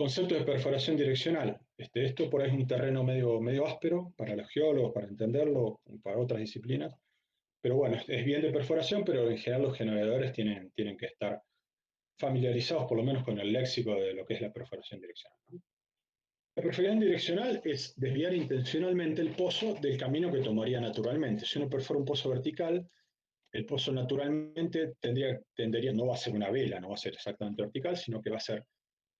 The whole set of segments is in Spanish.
Concepto de perforación direccional. Esto por ahí es un terreno medio áspero para los geólogos, para entenderlo, para otras disciplinas. Pero bueno, es bien de perforación, pero en general los generadores tienen que estar familiarizados por lo menos con el léxico de lo que es la perforación direccional, ¿no? La perforación direccional es desviar intencionalmente el pozo del camino que tomaría naturalmente. Si uno perfora un pozo vertical, el pozo naturalmente tendería, no va a ser una vela, no va a ser exactamente vertical, sino que va a ser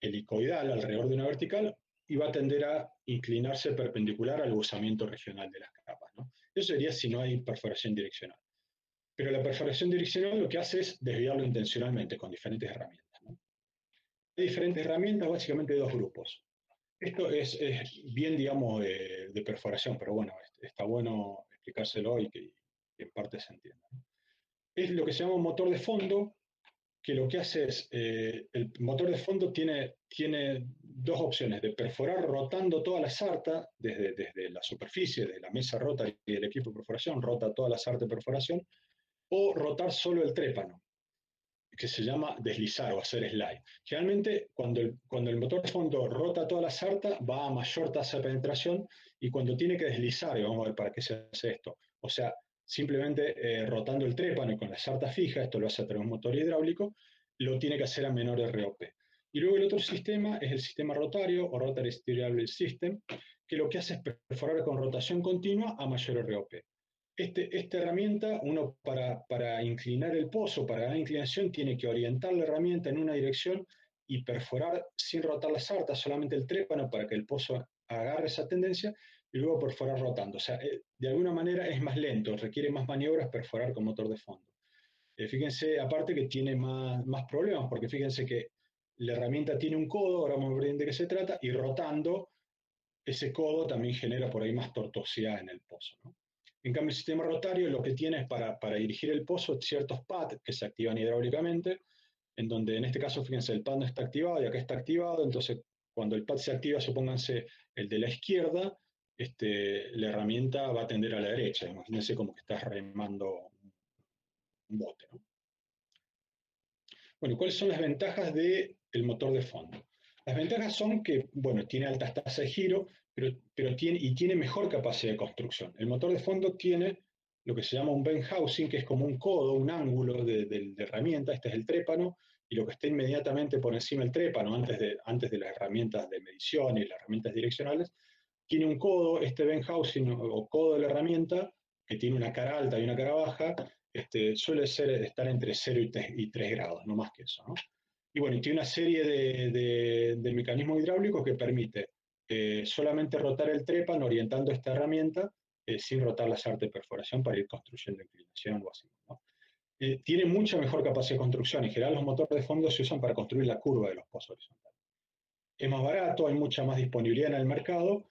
helicoidal alrededor de una vertical y va a tender a inclinarse perpendicular al gozamiento regional de las capas, ¿no? Eso sería si no hay perforación direccional. Pero la perforación direccional lo que hace es desviarlo intencionalmente con diferentes herramientas, ¿no? Hay diferentes herramientas, básicamente dos grupos. Esto es bien, digamos, de perforación, pero bueno, está bueno explicárselo y que en parte se entienda, ¿no? Es lo que se llama un motor de fondo, que lo que hace es, el motor de fondo tiene dos opciones, de perforar rotando toda la sarta desde la superficie, de la mesa rota y el equipo de perforación, rota toda la sarta de perforación, o rotar solo el trépano, que se llama deslizar o hacer slide. Generalmente, cuando el motor de fondo rota toda la sarta, va a mayor tasa de penetración, y cuando tiene que deslizar, y vamos a ver para qué se hace esto, o sea, simplemente rotando el trépano y con la sarta fija, esto lo hace a través de un motor hidráulico, lo tiene que hacer a menor ROP. Y luego el otro sistema es el sistema rotario o Rotary Steerable System, que lo que hace es perforar con rotación continua a mayor ROP. Esta herramienta, uno para inclinar el pozo, para ganar inclinación, tiene que orientar la herramienta en una dirección y perforar sin rotar la sarta, solamente el trépano para que el pozo agarre esa tendencia, y luego perforar rotando. O sea, de alguna manera es más lento, requiere más maniobras perforar con motor de fondo. Fíjense, aparte que tiene más problemas, porque fíjense que la herramienta tiene un codo, ahora vamos a ver de qué se trata, y rotando, ese codo también genera por ahí más tortuosidad en el pozo, ¿no? En cambio, el sistema rotario lo que tiene es para dirigir el pozo ciertos pads que se activan hidráulicamente, en donde en este caso, fíjense, el pad no está activado y acá está activado, entonces cuando el pad se activa, supónganse el de la izquierda, la herramienta va a tender a la derecha. Imagínense como que estás remando un bote, ¿no? Bueno, ¿cuáles son las ventajas del motor de fondo? Las ventajas son que, bueno, tiene altas tasas de giro, pero tiene mejor capacidad de construcción. El motor de fondo tiene lo que se llama un bend housing, que es como un codo, un ángulo de herramienta. Este es el trépano, y lo que está inmediatamente por encima del trépano, antes de las herramientas de medición y las herramientas direccionales, tiene un codo. Este bend housing o codo de la herramienta, que tiene una cara alta y una cara baja, suele estar entre 0 y 3 grados, no más que eso, ¿no? Y bueno, tiene una serie de mecanismos hidráulicos que permite solamente rotar el trépano orientando esta herramienta, sin rotar la sarta de perforación para ir construyendo inclinación o así, ¿no? Tiene mucha mejor capacidad de construcción. En general, los motores de fondo se usan para construir la curva de los pozos horizontales. Es más barato, hay mucha más disponibilidad en el mercado,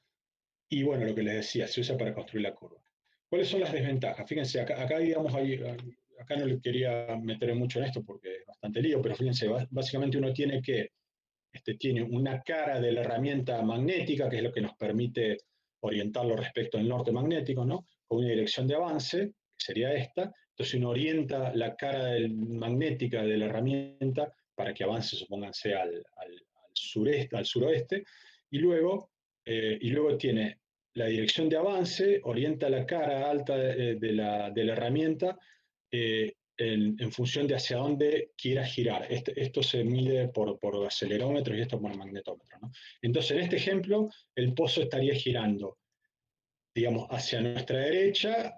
y bueno, lo que les decía, se usa para construir la curva. ¿Cuáles son las desventajas? Fíjense, acá digamos, acá no le quería meter mucho en esto porque es bastante lío, pero fíjense, básicamente uno tiene una cara de la herramienta magnética, que es lo que nos permite orientarlo respecto al norte magnético, ¿no? Con una dirección de avance, que sería esta. Entonces uno orienta la cara magnética de la herramienta para que avance, supónganse, al sureste, al suroeste, y luego tiene la dirección de avance, orienta la cara alta de la herramienta, en función de hacia dónde quiera girar. Esto se mide por acelerómetros y esto por magnetómetro, ¿no? Entonces, en este ejemplo, el pozo estaría girando, digamos, hacia nuestra derecha,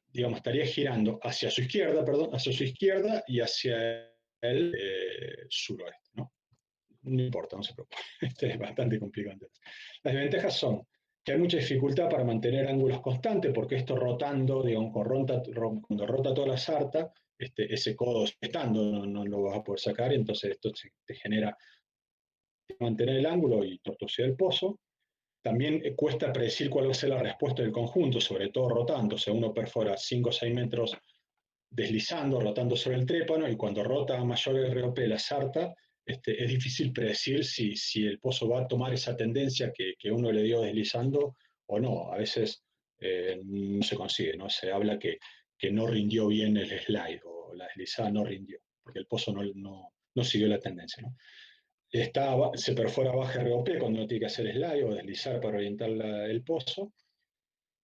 digamos, estaría girando hacia su izquierda, perdón, hacia su izquierda y hacia el suroeste, ¿no? No importa, no se preocupe. Este es bastante complicado. Las desventajas son que hay mucha dificultad para mantener ángulos constantes, porque esto rotando, digamos, cuando rota toda la sarta, ese codo estando no lo vas a poder sacar, entonces esto te genera mantener el ángulo y tortuosidad del pozo. También cuesta predecir cuál va a ser la respuesta del conjunto, sobre todo rotando. O sea, uno perfora 5 o 6 metros deslizando, rotando sobre el trépano, y cuando rota a mayor ROP la sarta, es difícil predecir si el pozo va a tomar esa tendencia que uno le dio deslizando o no. A veces no se consigue, ¿no? Se habla que no rindió bien el slide, o la deslizada no rindió, porque el pozo no siguió la tendencia, ¿no? se perfora baja ROP cuando uno tiene que hacer slide o deslizar para orientar el pozo.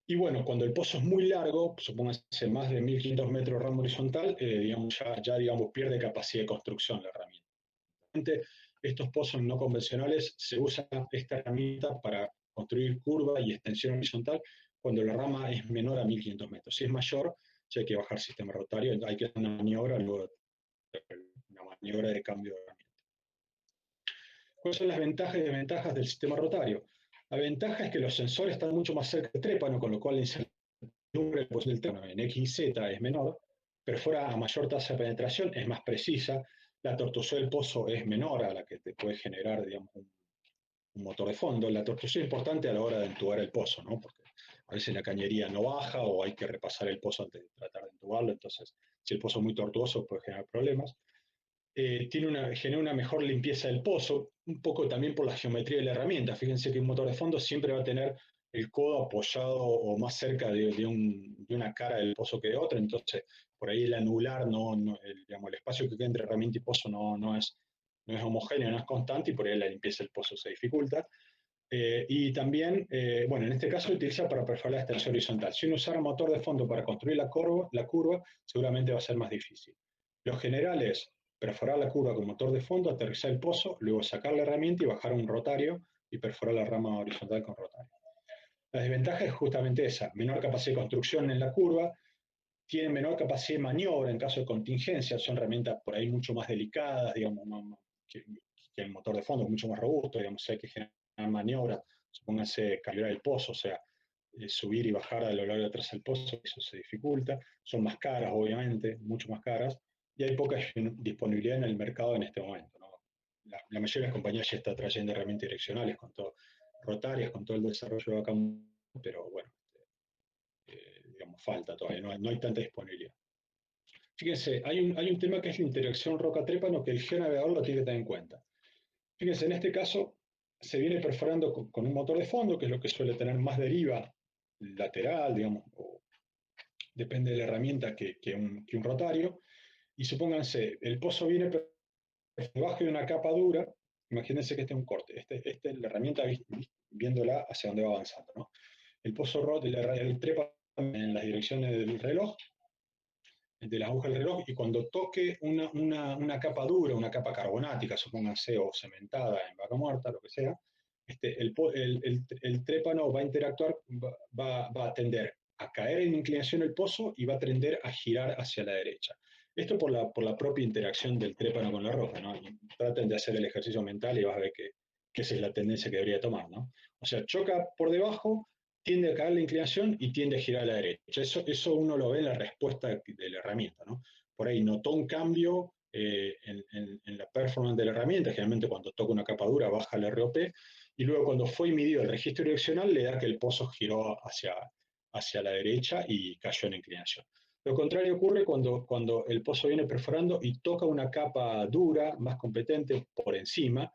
Y bueno, cuando el pozo es muy largo, supóngase más de 1500 metros de ramo horizontal, digamos, digamos, pierde capacidad de construcción la herramienta. Estos pozos no convencionales se usa esta herramienta para construir curva y extensión horizontal cuando la rama es menor a 1500 metros. Si es mayor, ya hay que bajar sistema rotario, hay que hacer una maniobra, luego una maniobra de cambio de herramienta. ¿Cuáles son las ventajas y desventajas del sistema rotario? La ventaja es que los sensores están mucho más cerca del trépano, con lo cual la incertidumbre del trépano en X y Z es menor, perfora a mayor tasa de penetración, es más precisa, la tortuosidad del pozo es menor a la que te puede generar, digamos, un motor de fondo. La tortuosidad es importante a la hora de entubar el pozo, ¿no? Porque a veces la cañería no baja o hay que repasar el pozo antes de tratar de entubarlo, entonces si el pozo es muy tortuoso puede generar problemas. Genera una mejor limpieza del pozo, un poco también por la geometría de la herramienta. Fíjense que un motor de fondo siempre va a tener el codo apoyado o más cerca de una cara del pozo que de otra, entonces por ahí el anular, digamos, el espacio que queda entre herramienta y pozo no es homogéneo, no es constante y por ahí la limpieza del pozo se dificulta. Y también, bueno, en este caso utiliza para perforar la extensión horizontal. Si uno usara motor de fondo para construir la curva, seguramente va a ser más difícil. Lo general es perforar la curva con motor de fondo, aterrizar el pozo, luego sacar la herramienta y bajar un rotario y perforar la rama horizontal con rotario. La desventaja es justamente esa, menor capacidad de construcción en la curva, tiene menor capacidad de maniobra en caso de contingencia, son herramientas por ahí mucho más delicadas, digamos, que el motor de fondo, mucho más robusto, digamos, si hay que generar maniobra, supóngase calibrar el pozo, o sea, subir y bajar a lo largo de atrás del pozo, eso se dificulta, son más caras, obviamente, mucho más caras, y hay poca disponibilidad en el mercado en este momento, ¿no? La mayoría de las compañías ya está trayendo herramientas direccionales, con todo, rotarias, con todo el desarrollo de acá, pero bueno, digamos, falta todavía, no hay tanta disponibilidad. Fíjense, hay un tema que es la interacción roca-trépano que el geonavegador lo tiene que tener en cuenta. Fíjense, en este caso se viene perforando con un motor de fondo, que es lo que suele tener más deriva lateral, digamos, o depende de la herramienta que un rotario, y supónganse, el pozo viene debajo de una capa dura, imagínense que este es un corte, este es la herramienta viéndola hacia dónde va avanzando, ¿no? El pozo rota, el trepa en las direcciones del reloj, de la aguja del reloj, y cuando toque una capa dura, una capa carbonática, supónganse, o cementada en vaca muerta, lo que sea, el trépano va a interactuar, va a tender a caer en inclinación el pozo y va a tender a girar hacia la derecha. Esto por la propia interacción del trépano con la roca, ¿no? Y traten de hacer el ejercicio mental y vas a ver que esa es la tendencia que debería tomar, ¿no? O sea, choca por debajo, tiende a caer la inclinación y tiende a girar a la derecha. Eso uno lo ve en la respuesta de la herramienta, ¿no? Por ahí notó un cambio en la performance de la herramienta, generalmente cuando toca una capa dura baja el ROP, y luego cuando fue medido el registro direccional le da que el pozo giró hacia la derecha y cayó en inclinación. Lo contrario ocurre cuando el pozo viene perforando y toca una capa dura, más competente, por encima,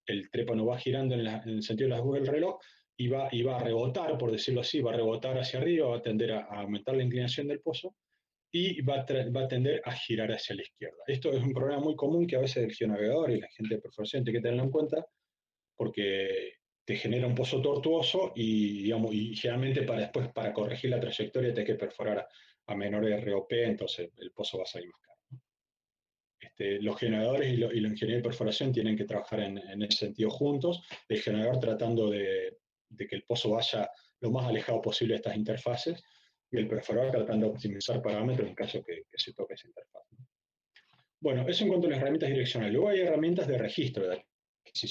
el trépano va girando en el sentido de las agujas del reloj y va a rebotar, por decirlo así, va a rebotar hacia arriba, va a tender a aumentar la inclinación del pozo y va a tender a girar hacia la izquierda. Esto es un problema muy común que a veces el geonavegador y la gente de perforación tiene que tenerlo en cuenta porque te genera un pozo tortuoso y, digamos, y generalmente para corregir la trayectoria te hay que perforar a menor ROP, entonces el pozo va a salir más caro. Los generadores y los ingenieros de perforación tienen que trabajar en ese sentido juntos, el generador tratando de que el pozo vaya lo más alejado posible de estas interfaces y el perforador tratando de optimizar parámetros en caso que se toque esa interfaz. Bueno, eso en cuanto a las herramientas direccionales. Luego hay herramientas de registro, de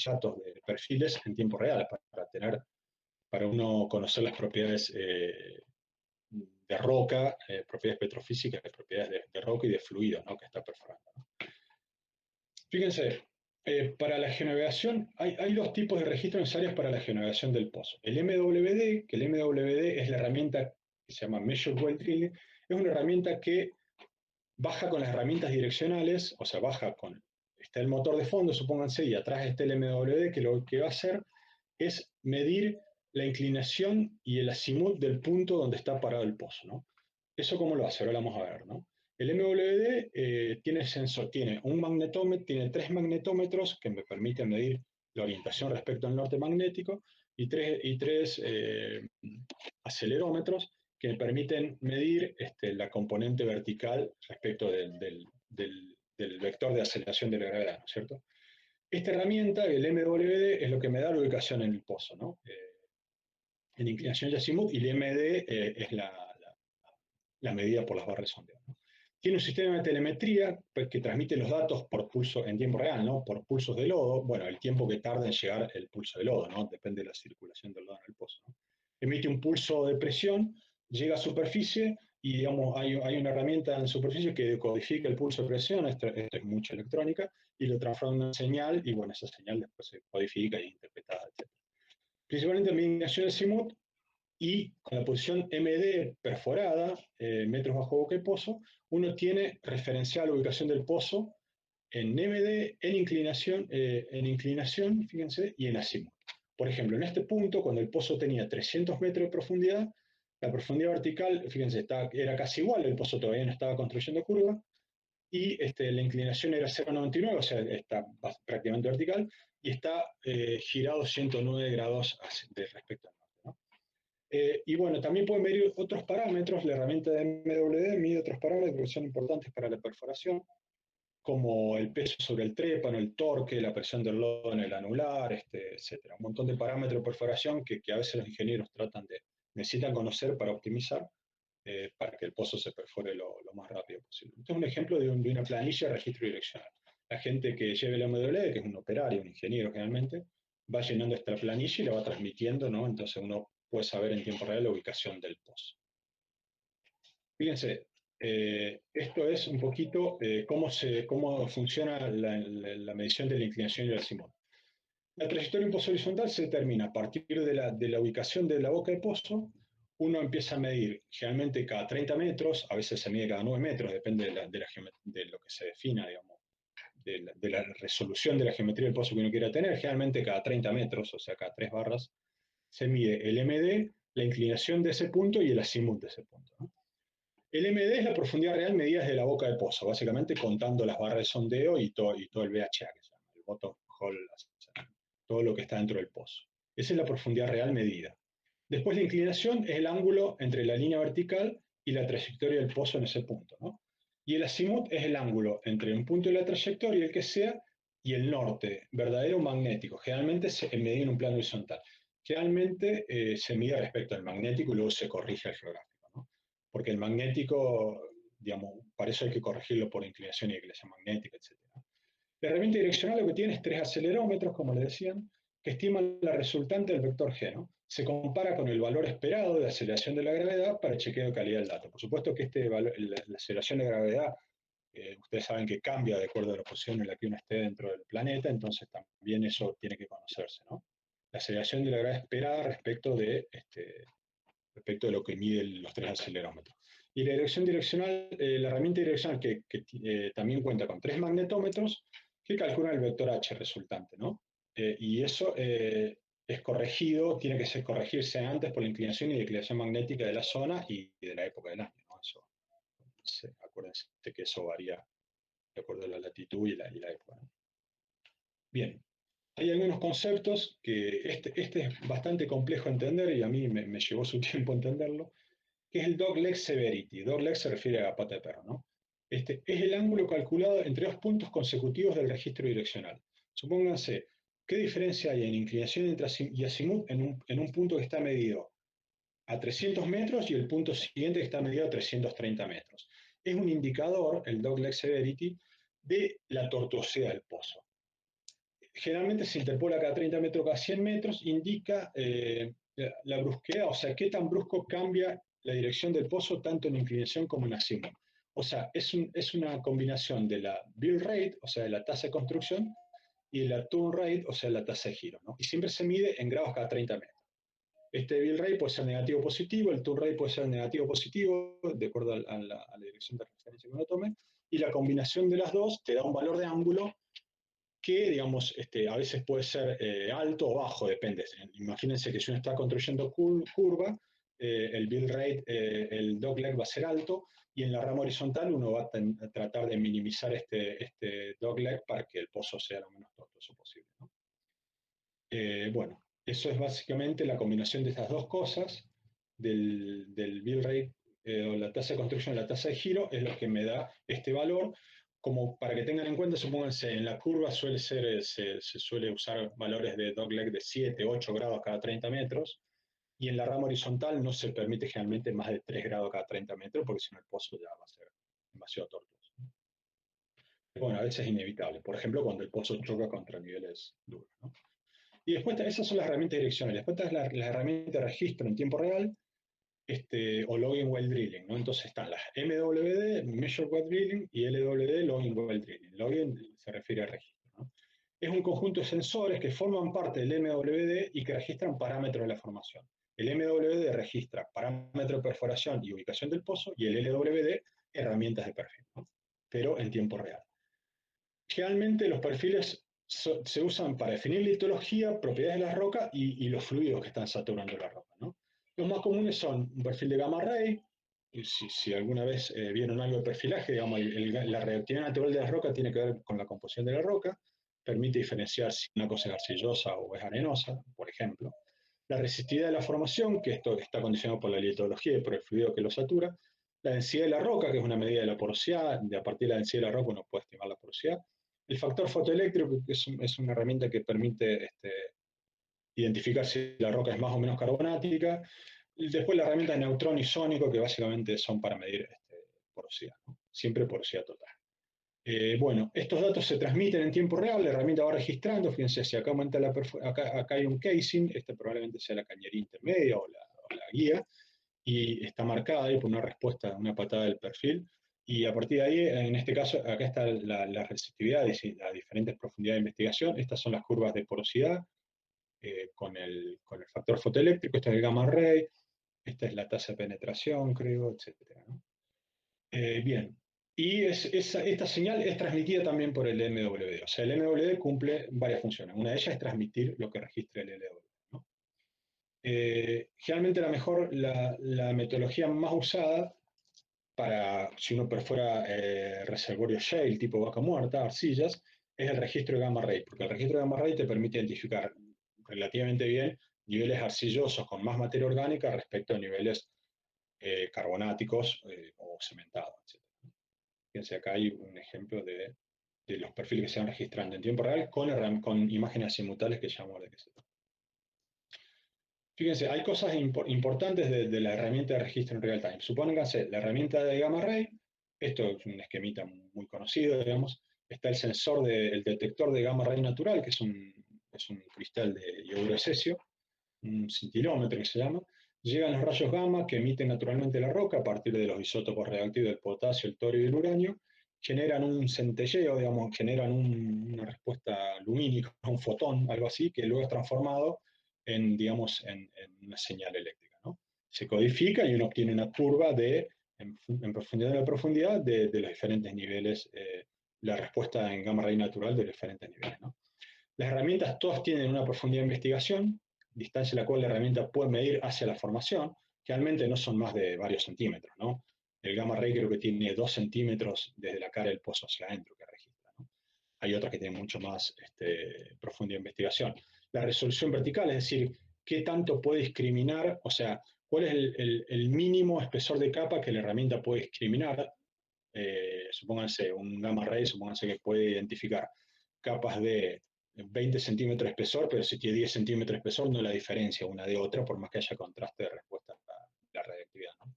datos de perfiles en tiempo real para uno conocer las propiedades de roca, propiedades petrofísicas, propiedades de roca y de fluido, ¿no?, que está perforando, ¿no? Fíjense, para la geonavegación hay dos tipos de registros necesarios para la geonavegación del pozo. El MWD, que el MWD es la herramienta que se llama Measure Well Drilling, es una herramienta que baja con las herramientas direccionales, o sea, está el motor de fondo, supónganse, y atrás está el MWD, que lo que va a hacer es medir la inclinación y el azimut del punto donde está parado el pozo, ¿no? ¿Eso cómo lo hace? Ahora lo vamos a ver, ¿no? El MWD tiene un magnetómetro, tiene 3 magnetómetros que me permiten medir la orientación respecto al norte magnético y tres acelerómetros que me permiten medir la componente vertical respecto del vector de aceleración de la gravedad, ¿no es cierto? Esta herramienta, el MWD, es lo que me da la ubicación en el pozo, ¿no? En inclinación y azimut, y el MD es la medida por las barras de sondeo, ¿no? Tiene un sistema de telemetría pues, que transmite los datos por pulso en tiempo real, ¿no? Por pulsos de lodo, bueno, el tiempo que tarda en llegar el pulso de lodo, ¿no? Depende de la circulación del lodo en el pozo, ¿no? Emite un pulso de presión, llega a superficie y digamos, hay una herramienta en superficie que decodifica el pulso de presión, esto es mucha electrónica, y lo transforma en una señal, y bueno, esa señal después se codifica y interpretada, etc. Principalmente en mitigación de Simut, y con la posición MD perforada, metros bajo boca de pozo, uno tiene referencial la ubicación del pozo en MD, en inclinación, fíjense, y en azimut. Por ejemplo, en este punto, cuando el pozo tenía 300 metros de profundidad, la profundidad vertical, fíjense, era casi igual, el pozo todavía no estaba construyendo curva, y la inclinación era 0,99, o sea, está prácticamente vertical, y está girado 109 grados de respecto al norte, ¿no? Y bueno, también pueden medir otros parámetros, la herramienta de MWD mide otros parámetros que son importantes para la perforación, como el peso sobre el trépano, el torque, la presión del lodo en el anular, etcétera. Un montón de parámetros de perforación que a veces los ingenieros necesitan conocer para optimizar, para que el pozo se perfore lo más rápido posible. Este es un ejemplo de una planilla de registro direccional. La gente que lleve la MWD, que es un operario, un ingeniero generalmente, va llenando esta planilla y la va transmitiendo, ¿no? Entonces uno puede saber en tiempo real la ubicación del pozo. Fíjense, esto es un poquito cómo funciona la medición de la inclinación y el azimut. La trayectoria de un pozo horizontal se determina a partir de la ubicación de la boca de pozo. Uno empieza a medir generalmente cada 30 metros, a veces se mide cada 9 metros, depende de lo que se defina, digamos, de la resolución de la geometría del pozo que uno quiera tener. Generalmente cada 30 metros, o sea, cada 3 barras, se mide el MD, la inclinación de ese punto y el azimut de ese punto, ¿no? El MD es la profundidad real medida desde la boca del pozo, básicamente contando las barras de sondeo y todo el BHA, que se llama, el bottom hole, todo lo que está dentro del pozo. Esa es la profundidad real medida. Después la inclinación es el ángulo entre la línea vertical y la trayectoria del pozo en ese punto, ¿no? Y el azimut es el ángulo entre un punto de la trayectoria, el que sea, y el norte, verdadero magnético. Generalmente se mide en un plano horizontal. Generalmente se mide respecto al magnético y luego se corrige al geográfico, ¿no? Porque el magnético, digamos, para eso hay que corregirlo por inclinación y declinación magnética, etc. La herramienta direccional lo que tiene es 3 acelerómetros, como les decían, que estiman la resultante del vector G, ¿no? Se compara con el valor esperado de aceleración de la gravedad para el chequeo de calidad del dato. Por supuesto que la aceleración de gravedad, ustedes saben que cambia de acuerdo a la posición en la que uno esté dentro del planeta, entonces también eso tiene que conocerse, ¿no? La aceleración de la gravedad esperada respecto de lo que miden los 3 acelerómetros. Y la dirección direccional, la herramienta direccional que también cuenta con 3 magnetómetros que calculan el vector H resultante, ¿no? Y eso es corregido, tiene que corregirse antes por la inclinación y declinación magnética de la zona y de la época del año, ¿no? Eso, acuérdense que eso varía de acuerdo a la latitud y la época, ¿no? Bien, hay algunos conceptos que este es bastante complejo a entender y a mí me llevó su tiempo entenderlo, que es el dogleg severity. Dogleg se refiere a pata de perro, ¿no? Es el ángulo calculado entre dos puntos consecutivos del registro direccional. Supónganse, ¿qué diferencia hay en inclinación y azimut en un punto que está medido a 300 metros y el punto siguiente que está medido a 330 metros? Es un indicador, el dogleg severity, de la tortuosidad del pozo. Generalmente se interpola cada 30 metros, cada 100 metros, indica la brusquedad, o sea, qué tan brusco cambia la dirección del pozo tanto en inclinación como en azimut. O sea, es una combinación de la build rate, o sea, de la tasa de construcción, y de la turn rate, o sea, la tasa de giro, ¿no? Y siempre se mide en grados cada 30 metros. Este build rate puede ser negativo o positivo, el turn rate puede ser negativo o positivo, de acuerdo a la dirección de referencia que uno tome, y la combinación de las dos te da un valor de ángulo que, digamos, a veces puede ser alto o bajo, depende. Imagínense que si uno está construyendo curva, el build rate, el dogleg va a ser alto, y en la rama horizontal uno va a tratar de minimizar este dogleg para que el pozo sea lo menos tortuoso posible, ¿no? Bueno, eso es básicamente la combinación de estas dos cosas, del build rate, o la tasa de construcción y la tasa de giro, es lo que me da este valor. Como para que tengan en cuenta, supónganse, en la curva se suele usar valores de dogleg de 7, 8 grados cada 30 metros, y en la rama horizontal no se permite generalmente más de 3 grados cada 30 metros, porque si no el pozo ya va a ser demasiado tortuoso. Bueno, a veces es inevitable. Por ejemplo, cuando el pozo choca contra niveles duros, ¿no? Y después esas son las herramientas direccionales. Después está la herramienta de registro en tiempo real, o Logging While Drilling, ¿no? Entonces están las MWD, Measure While Drilling, y LWD, Logging While Drilling. Logging se refiere a registro, ¿no? Es un conjunto de sensores que forman parte del MWD y que registran parámetros de la formación. El MWD registra parámetros de perforación y ubicación del pozo, y el LWD herramientas de perfil, ¿no? Pero en tiempo real. Generalmente los perfiles se usan para definir litología, propiedades de la roca y los fluidos que están saturando la roca, ¿no? Los más comunes son un perfil de gamma ray. Si alguna vez vieron algo de perfilaje, digamos, la reactividad natural de la roca tiene que ver con la composición de la roca, permite diferenciar si una cosa es arcillosa o es arenosa, por ejemplo. La resistividad de la formación, que esto está condicionado por la litología y por el fluido que lo satura. La densidad de la roca, que es una medida de la porosidad, a partir de la densidad de la roca uno puede estimar la porosidad. El factor fotoeléctrico, que es una herramienta que permite identificar si la roca es más o menos carbonática. Y después la herramienta de neutrón y sónico, que básicamente son para medir porosidad, ¿no? Siempre porosidad total. Bueno, estos datos se transmiten en tiempo real, la herramienta va registrando. Fíjense, si acá aumenta acá hay un casing, este probablemente sea la cañería intermedia o la guía, y está marcada ahí por una respuesta, una patada del perfil. Y a partir de ahí, en este caso, acá está la resistividad a diferentes profundidades de investigación. Estas son las curvas de porosidad con el factor fotoeléctrico. Esta es el gamma ray, esta es la tasa de penetración, creo, etc., ¿no? Bien, y esta señal es transmitida también por el MWD. O sea, el MWD cumple varias funciones. Una de ellas es transmitir lo que registra el LWD, ¿no? Generalmente la metodología más usada para, si uno perfora reservorios shale tipo vaca muerta, arcillas, es el registro de gamma ray, porque el registro de gamma ray te permite identificar relativamente bien niveles arcillosos con más materia orgánica respecto a niveles carbonáticos o cementados, etc. Fíjense, acá hay un ejemplo de los perfiles que se van registrando en tiempo real con imágenes simultáneas que llamamos de que se trata. Fíjense, hay cosas importantes de la herramienta de registro en real time. Supónganse, la herramienta de gamma ray, esto es un esquemita muy conocido, digamos. Está el sensor el detector de gamma ray natural, que es un cristal de iodo de cesio, un cintilómetro que se llama. Llegan los rayos gamma que emite naturalmente la roca a partir de los isótopos reactivos del potasio, el torio y el uranio. Generan un centelleo, digamos, generan una respuesta lumínica, un fotón, algo así, que luego es transformado digamos, en una señal eléctrica, ¿no? Se codifica y uno obtiene una curva en profundidad de la profundidad de los diferentes niveles, la respuesta en gamma ray natural de los diferentes niveles, ¿no? Las herramientas todas tienen una profundidad de investigación, distancia a la cual la herramienta puede medir hacia la formación, generalmente no son más de varios centímetros, ¿no? El gamma ray creo que tiene 2 centímetros desde la cara del pozo hacia adentro que registra, ¿no? Hay otras que tienen mucho más profundidad de investigación. La resolución vertical, es decir, qué tanto puede discriminar, o sea, cuál es el mínimo espesor de capa que la herramienta puede discriminar. Supónganse, un gamma ray, supónganse que puede identificar capas de 20 centímetros de espesor, pero si tiene 10 centímetros de espesor no la diferencia una de otra, por más que haya contraste de respuesta a la radiactividad, ¿no?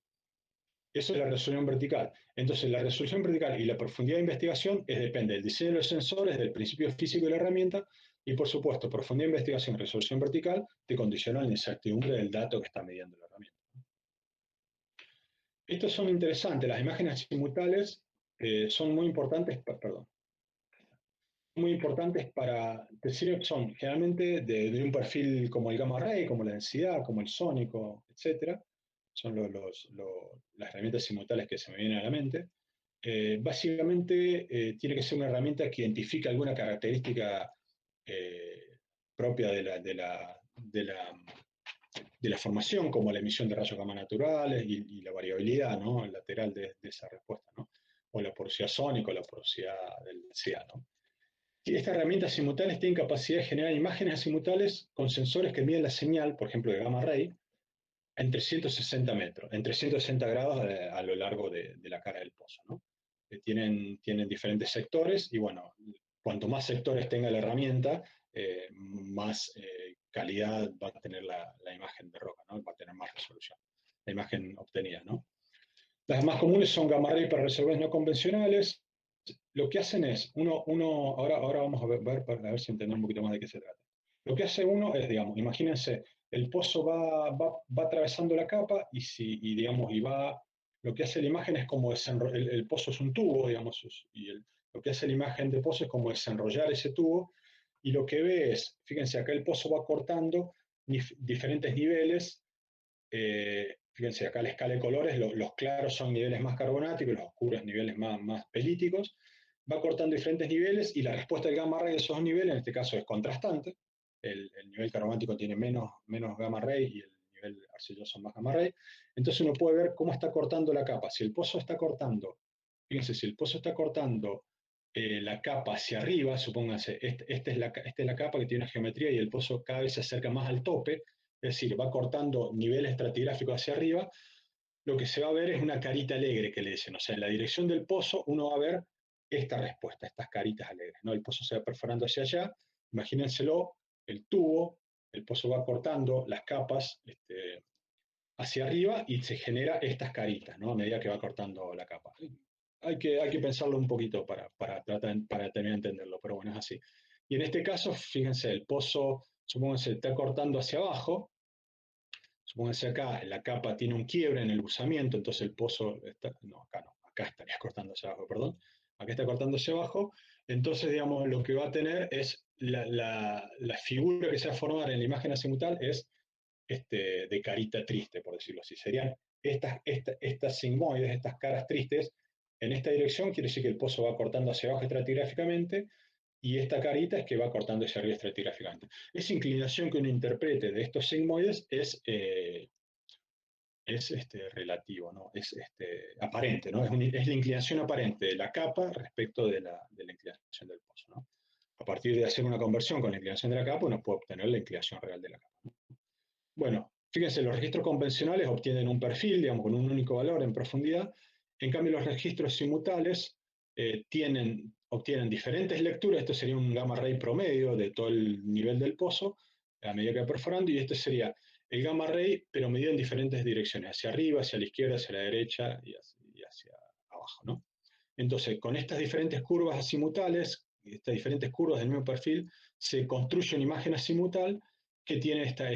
Eso es la resolución vertical. Entonces, la resolución vertical y la profundidad de investigación depende del diseño de los sensores, del principio físico de la herramienta, y por supuesto, profundidad de investigación y resolución vertical te condicionan la incertidumbre del dato que está midiendo la herramienta. Estos son interesantes. Las imágenes simultáneas son muy importantes, muy importantes para decir, son generalmente de un perfil como el gamma ray, como la densidad, como el sónico, etc. Son las herramientas simultáneas que se me vienen a la mente. Básicamente tiene que ser una herramienta que identifique alguna característica propia de la de la formación, como la emisión de rayos gamma naturales y la variabilidad, ¿no?, lateral de esa respuesta, ¿no?, o la porosidad sónica o la porosidad del CA, ¿no? Y estas herramientas simultáneas tienen capacidad de generar imágenes simultáneas con sensores que miden la señal, por ejemplo, de gamma ray, en 360 metros, en 360 grados a lo largo de la cara del pozo, ¿no? Tienen diferentes sectores y, bueno, cuanto más sectores tenga la herramienta, más calidad va a tener la imagen de roca, ¿no? Va a tener más resolución, la imagen obtenida, ¿no? Las más comunes son gamma ray para reservores no convencionales. Lo que hacen es, ahora vamos a ver para ver si entendemos un poquito más de qué se trata. Lo que hace uno es, digamos, imagínense, el pozo va atravesando la capa digamos, lo que hace la imagen es como el pozo es un tubo, digamos, lo que hace la imagen de pozo es como desenrollar ese tubo, y lo que ve es, fíjense, acá el pozo va cortando diferentes niveles. Fíjense, acá la escala de colores, los claros son niveles más carbonáticos, los oscuros niveles más pelíticos. Va cortando diferentes niveles y la respuesta del gamma ray de esos niveles, en este caso, es contrastante. El nivel carbonático tiene menos gamma ray y el nivel arcilloso más gamma ray. Entonces uno puede ver cómo está cortando la capa. Si el pozo está cortando, fíjense, si el pozo está cortando la capa hacia arriba, supónganse, esta es la capa que tiene una geometría y el pozo cada vez se acerca más al tope, es decir, va cortando niveles estratigráficos hacia arriba, lo que se va a ver es una carita alegre que le dicen. O sea, en la dirección del pozo uno va a ver esta respuesta, estas caritas alegres, ¿no? El pozo se va perforando hacia allá, imagínenselo, el tubo, el pozo va cortando las capas hacia arriba y se genera estas caritas, ¿no?, a medida que va cortando la capa. Hay que pensarlo un poquito para terminar de entenderlo, pero bueno, es así. Y en este caso, fíjense, el pozo, supónganse, está cortando hacia abajo. Supónganse acá, la capa tiene un quiebre en el buzamiento, entonces el pozo está, no, acá estaría cortando hacia abajo, perdón, acá está cortando hacia abajo. Entonces, digamos, lo que va a tener es la figura que se va a formar en la imagen azimutal es de carita triste, por decirlo así. Serían estas sigmoides, estas caras tristes, en esta dirección. Quiere decir que el pozo va cortando hacia abajo estratigráficamente, y esta carita es que va cortando hacia arriba estratigráficamente. Esa inclinación que uno interprete de estos sigmoides es relativo, ¿no? Es aparente, ¿no? Es la inclinación aparente de la capa respecto de la inclinación del pozo, ¿no? A partir de hacer una conversión con la inclinación de la capa, uno puede obtener la inclinación real de la capa, ¿no? Bueno, fíjense, los registros convencionales obtienen un perfil, digamos, con un único valor en profundidad. En cambio, los registros simultáneos obtienen diferentes lecturas. Esto sería un gamma ray promedio de todo el nivel del pozo a medida que va perforando, y este sería el gamma ray, pero medido en diferentes direcciones, hacia arriba, hacia la izquierda, hacia la derecha y hacia abajo, ¿no? Entonces, con estas diferentes curvas azimutales, estas diferentes curvas del mismo perfil, se construye una imagen azimutal que tiene esta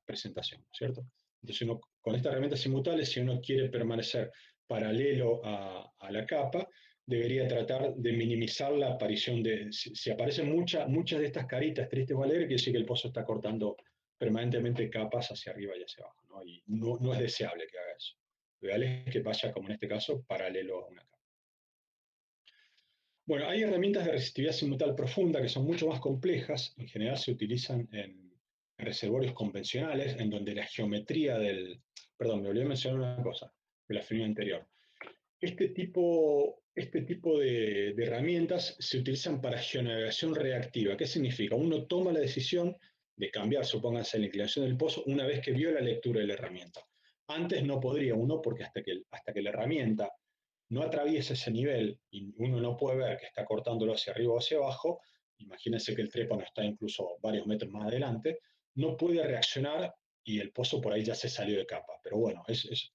presentación, ¿cierto? Entonces, con estas herramientas azimutales, si uno quiere permanecer paralelo a la capa, debería tratar de minimizar la aparición si aparecen muchas de estas caritas tristes o alegres, quiere decir que el pozo está cortando permanentemente capas hacia arriba y hacia abajo, ¿no? Y no es deseable que haga eso. Lo ideal es que vaya, como en este caso, paralelo a una capa. Bueno, hay herramientas de resistividad simultánea profunda que son mucho más complejas. En general se utilizan en reservorios convencionales, en donde la geometría Perdón, me olvidé mencionar una cosa de la filmina anterior. Este tipo de herramientas se utilizan para geonavegación reactiva. ¿Qué significa? Uno toma la decisión de cambiar, supóngase, la inclinación del pozo una vez que vio la lectura de la herramienta. Antes no podría uno, porque hasta que la herramienta no atraviesa ese nivel y uno no puede ver que está cortándolo hacia arriba o hacia abajo, imagínense que el trépano está incluso varios metros más adelante, no puede reaccionar y el pozo por ahí ya se salió de capa. Pero bueno, es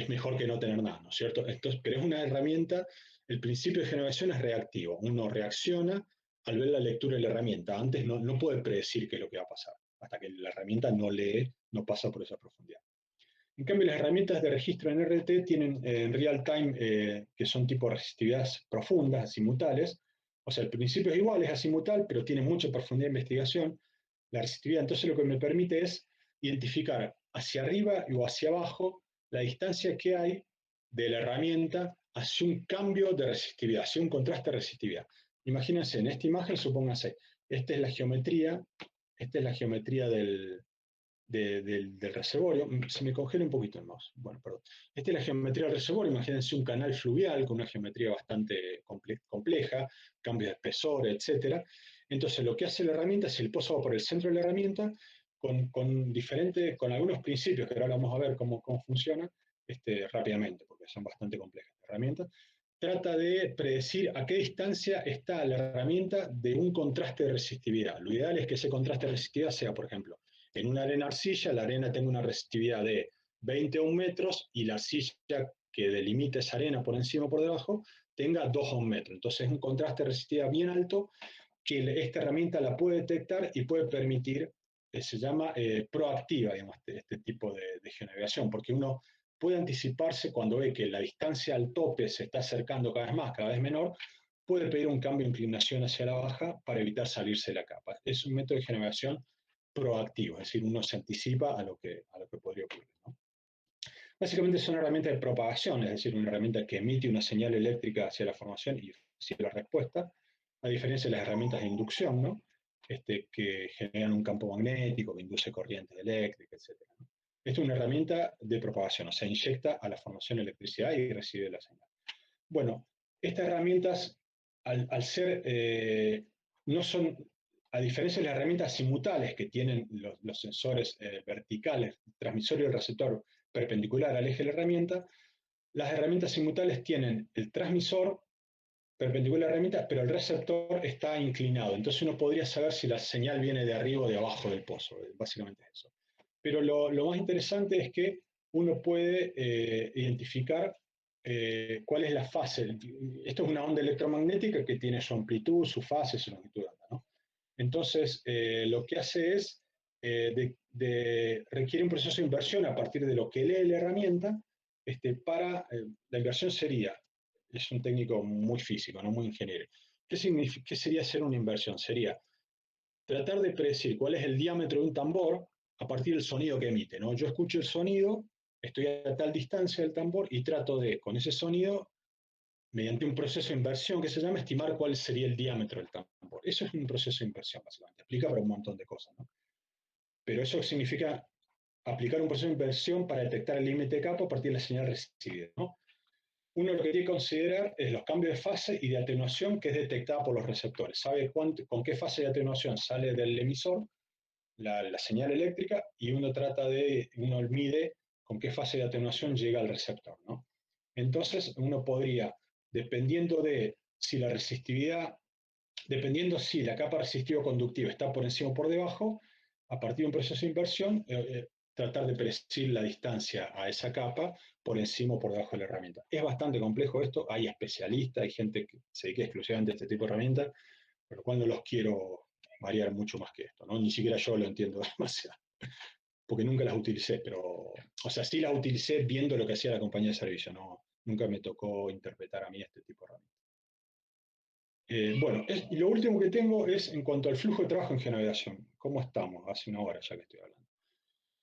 mejor que no tener nada, ¿no es cierto? Entonces, pero es una herramienta, el principio de generación es reactivo. Uno reacciona al ver la lectura de la herramienta. Antes no puede predecir qué es lo que va a pasar, hasta que la herramienta no lee, no pasa por esa profundidad. En cambio, las herramientas de registro en RT tienen en real time, que son tipo resistividades profundas, azimutales. O sea, el principio es igual, es azimutal, pero tiene mucha profundidad de investigación. La resistividad, entonces, lo que me permite es identificar hacia arriba o hacia abajo la distancia que hay de la herramienta hacia un cambio de resistividad, hacia un contraste de resistividad. Imagínense, en esta imagen, supónganse, esta es la geometría esta es la geometría del reservorio. Se me congela un poquito el mouse. Bueno, perdón. Esta es la geometría del reservorio. Imagínense un canal fluvial con una geometría bastante compleja, cambios de espesor, etcétera. Entonces, lo que hace la herramienta es el pozo va por el centro de la herramienta con algunos principios que ahora vamos a ver cómo funciona rápidamente, porque son bastante complejas las herramientas. Trata de predecir a qué distancia está la herramienta de un contraste de resistividad. Lo ideal es que ese contraste de resistividad sea, por ejemplo, en una arena arcilla, la arena tenga una resistividad de 20 a 1 metros y la arcilla que delimita esa arena por encima o por debajo tenga 2 a 1 metro. Entonces es un contraste de resistividad bien alto que esta herramienta la puede detectar y puede permitir, se llama proactiva, digamos, este tipo de geonavegación, porque uno puede anticiparse cuando ve que la distancia al tope se está acercando cada vez más, cada vez menor, puede pedir un cambio de inclinación hacia la baja para evitar salirse de la capa. Es un método de geonavegación proactivo, es decir, uno se anticipa a lo que podría ocurrir, ¿no? Básicamente es una herramienta de propagación, es decir, una herramienta que emite una señal eléctrica hacia la formación y recibe la respuesta, a diferencia de las herramientas de inducción, ¿no? Que generan un campo magnético, que induce corrientes eléctricas, etc., ¿no? Esto es una herramienta de propagación, o sea, inyecta a la formación electricidad y recibe la señal. Bueno, estas herramientas, al ser, no son, a diferencia de las herramientas simultáneas que tienen los sensores verticales, transmisor y el receptor perpendicular al eje de la herramienta, las herramientas simultáneas tienen el transmisor perpendicular a la herramienta, pero el receptor está inclinado. Entonces uno podría saber si la señal viene de arriba o de abajo del pozo. Básicamente es eso. Pero lo más interesante es que uno puede identificar cuál es la fase. Esto es una onda electromagnética que tiene su amplitud, su fase, su longitud de onda, ¿no? Entonces, lo que hace es, requiere un proceso de inversión a partir de lo que lee la herramienta. La inversión sería, es un técnico muy físico, no muy ingeniero. ¿Qué sería hacer una inversión? Sería tratar de predecir cuál es el diámetro de un tambor a partir del sonido que emite, ¿no? Yo escucho el sonido, estoy a tal distancia del tambor y trato de, con ese sonido, mediante un proceso de inversión que se llama, estimar cuál sería el diámetro del tambor. Eso es un proceso de inversión, básicamente. Aplica para un montón de cosas, ¿no? Pero eso significa aplicar un proceso de inversión para detectar el límite de campo a partir de la señal recibida, ¿no? Uno lo que tiene que considerar es los cambios de fase y de atenuación que es detectada por los receptores. Sabe con qué fase de atenuación sale del emisor la señal eléctrica y uno mide con qué fase de atenuación llega al receptor, ¿no? Entonces uno podría, dependiendo de si la resistividad, dependiendo si la capa resistiva conductiva está por encima o por debajo, a partir de un proceso de inversión, tratar de predecir la distancia a esa capa por encima o por debajo de la herramienta. Es bastante complejo esto, hay especialistas, hay gente que se dedica exclusivamente a este tipo de herramientas, pero cuando los quiero variar mucho más que esto, ¿no? Ni siquiera yo lo entiendo demasiado, porque nunca las utilicé, pero, o sea, sí las utilicé viendo lo que hacía la compañía de servicio, ¿no? Nunca me tocó interpretar a mí este tipo de herramientas. Bueno, y lo último que tengo es en cuanto al flujo de trabajo en geonavegación. ¿Cómo estamos? Hace una hora ya que estoy hablando.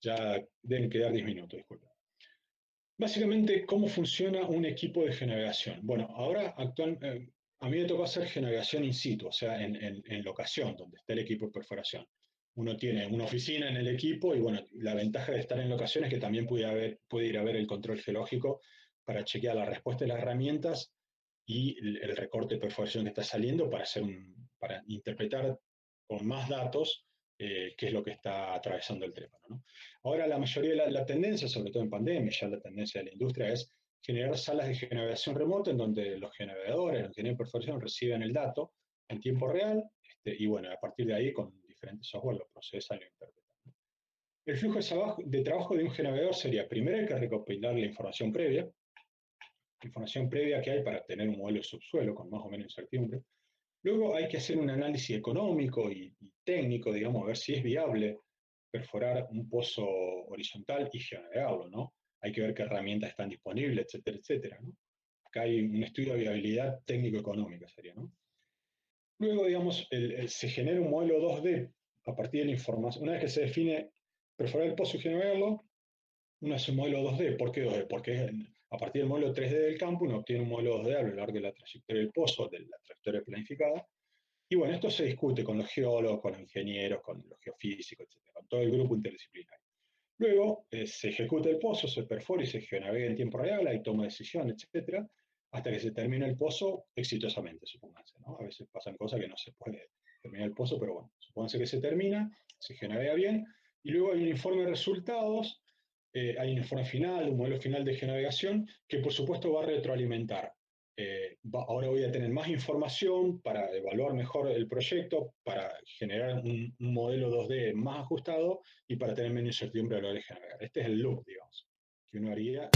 Ya deben quedar 10 minutos, disculpen. Básicamente, ¿cómo funciona un equipo de geonavegación? Bueno, ahora a mí me tocó hacer geonavegación in situ, o sea, en locación, donde está el equipo de perforación. Uno tiene una oficina en el equipo y bueno, la ventaja de estar en locación es que también puede ir a ver el control geológico para chequear la respuesta de las herramientas y el recorte de perforación que está saliendo para interpretar con más datos qué es lo que está atravesando el trépano, ¿no? Ahora la mayoría de la tendencia, sobre todo en pandemia, ya la tendencia de la industria es generar salas de geonavegación remota en donde los geonavegadores, los ingenieros de perforación reciben el dato en tiempo real y bueno, a partir de ahí con diferentes software lo procesan y lo interpretan. El flujo de trabajo de un geonavegador sería, primero hay que recopilar la información previa que hay para tener un modelo de subsuelo con más o menos incertidumbre. Luego hay que hacer un análisis económico y técnico, digamos, a ver si es viable perforar un pozo horizontal y geonavegarlo, ¿no? Hay que ver qué herramientas están disponibles, etcétera, etcétera, ¿no? Acá hay un estudio de viabilidad técnico-económica, sería, ¿no? Luego, digamos, se genera un modelo 2D a partir de la información. Una vez que se define perforar el pozo y geonavegarlo, uno hace un modelo 2D. ¿Por qué 2D? Porque a partir del modelo 3D del campo uno obtiene un modelo 2D a lo largo de la trayectoria del pozo, de la trayectoria planificada, Y bueno, esto se discute con los geólogos, con los ingenieros, con los geofísicos, etcétera, con todo el grupo interdisciplinario. Luego se ejecuta el pozo, se perfora y se geonavega en tiempo real, hay toma de decisión, etcétera, hasta que se termina el pozo exitosamente, supónganse, ¿no? A veces pasan cosas que no se puede terminar el pozo, pero bueno, supónganse que se termina, se geonavega bien, y luego hay un informe de resultados, hay un informe final, un modelo final de geonavegación, que por supuesto va a retroalimentar. Ahora voy a tener más información para evaluar mejor el proyecto, para generar un modelo 2D más ajustado y para tener menos incertidumbre a la hora de generar. Este es el loop, digamos, que uno haría.